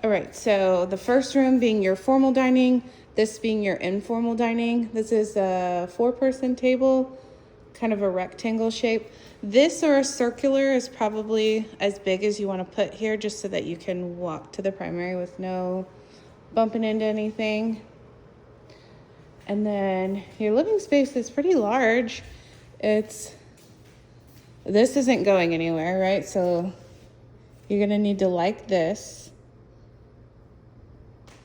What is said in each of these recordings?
All right, so the first room being your formal dining, this being your informal dining. This is a 4-person table, kind of a rectangle shape. This or a circular is probably as big as you want to put here, just so that you can walk to the primary with no bumping into anything. And then your living space is pretty large. This isn't going anywhere, right? So you're gonna need to like this,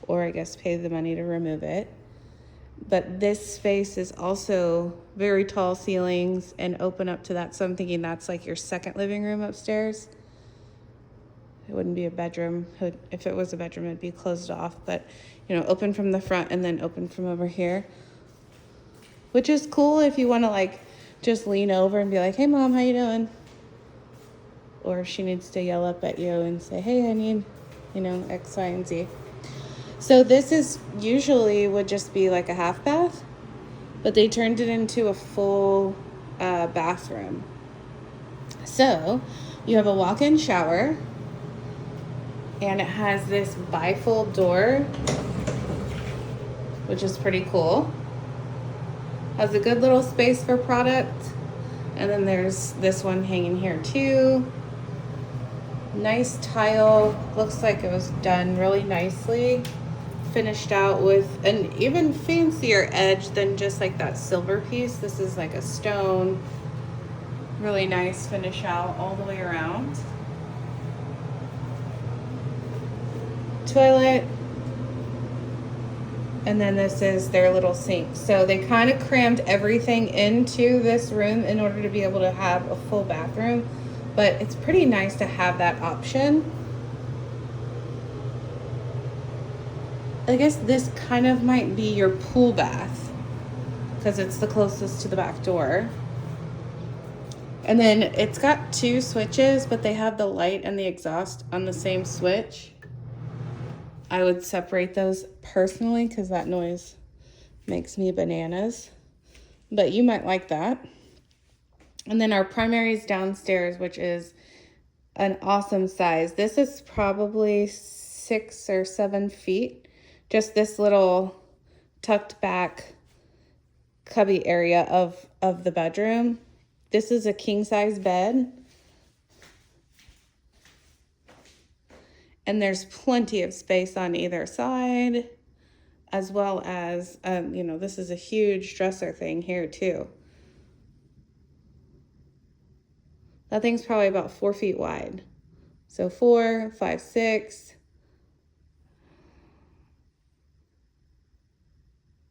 or I guess pay the money to remove it. But this space is also very tall ceilings and open up to that. So I'm thinking that's like your second living room upstairs. It wouldn't be a bedroom. If it was a bedroom, it'd be closed off, but open from the front and then open from over here, which is cool if you want to like just lean over and be like, hey mom, how you doing? Or if she needs to yell up at you and say, hey, I need, X, Y, and Z. So this is usually would just be like a half bath, but they turned it into a full bathroom. So you have a walk-in shower, and it has this bifold door, which is pretty cool. Has a good little space for product. And then there's this one hanging here too. Nice tile. Looks like it was done really nicely. Finished out with an even fancier edge than just like that silver piece. This is like a stone. Really nice finish out all the way around. Toilet. And then this is their little sink. So they kind of crammed everything into this room in order to be able to have a full bathroom. But it's pretty nice to have that option. I guess this kind of might be your pool bath because it's the closest to the back door. And then it's got 2 switches, but they have the light and the exhaust on the same switch. I would separate those personally because that noise makes me bananas. But you might like that. And then our primary is downstairs, which is an awesome size. This is probably 6 or 7 feet. Just this little tucked back cubby area of the bedroom. This is a king size bed. And there's plenty of space on either side, as well as, this is a huge dresser thing here too. That thing's probably about 4 feet wide. So 4, 5, 6.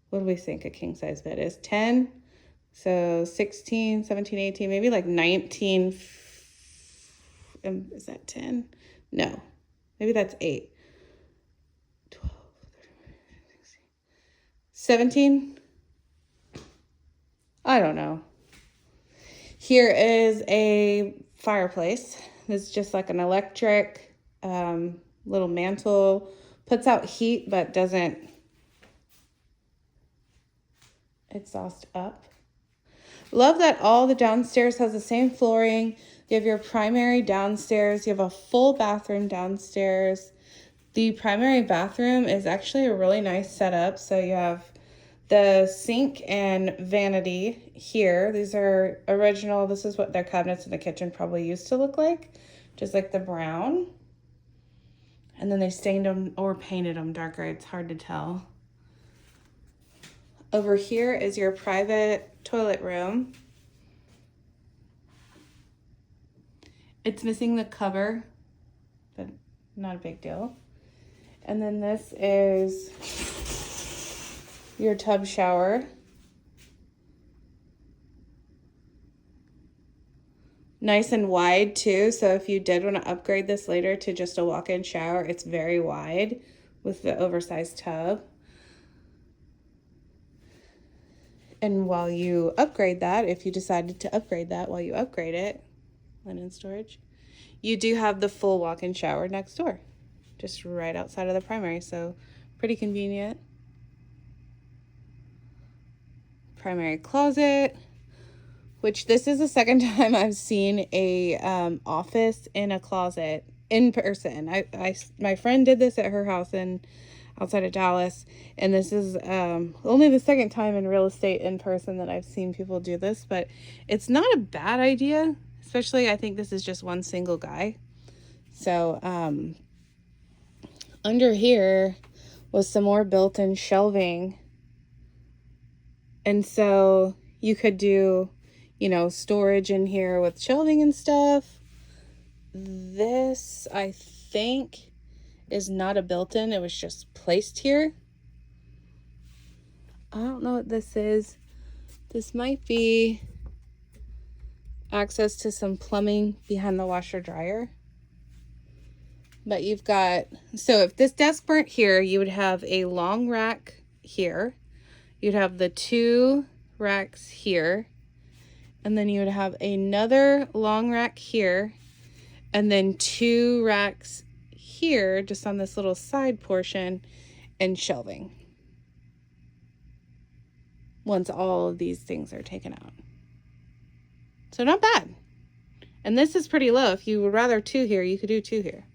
What do we think a king size bed is? 10. So 16, 17, 18, maybe like 19. Is that 10? No, maybe that's 8. 12, 13, 16, 17. I don't know. Here is a fireplace. It's just like an electric little mantle. Puts out heat but doesn't exhaust up. Love that all the downstairs has the same flooring. You have your primary downstairs. You have a full bathroom downstairs. The primary bathroom is actually a really nice setup. So you have the sink and vanity here. These are original. This is what their cabinets in the kitchen probably used to look like. Just like the brown. And then they stained them or painted them darker. It's hard to tell. Over here is your private toilet room. It's missing the cover, but not a big deal. And then this is your tub shower. Nice and wide too, so if you did want to upgrade this later to just a walk-in shower, it's very wide with the oversized tub. And while you upgrade that, if you decided to upgrade that while you upgrade it, linen storage, you do have the full walk-in shower next door, just right outside of the primary, so pretty convenient. Primary closet, which this is the second time I've seen a office in a closet in person. My friend did this at her house outside of Dallas, and this is only the second time in real estate in person that I've seen people do this, but it's not a bad idea, especially I think this is just one single guy. So under here was some more built-in shelving, and so you could do, you know, storage in here with shelving and stuff. This, I think, is not a built-in. It was just placed here. I don't know what this is. This might be access to some plumbing behind the washer dryer. But you've got, so if this desk weren't here, you would have a long rack here. You'd have the 2 racks here. And then you would have another long rack here. And then 2 racks here, just on this little side portion, and shelving. Once all of these things are taken out. So not bad. And this is pretty low. If you would rather 2 here, you could do 2 here.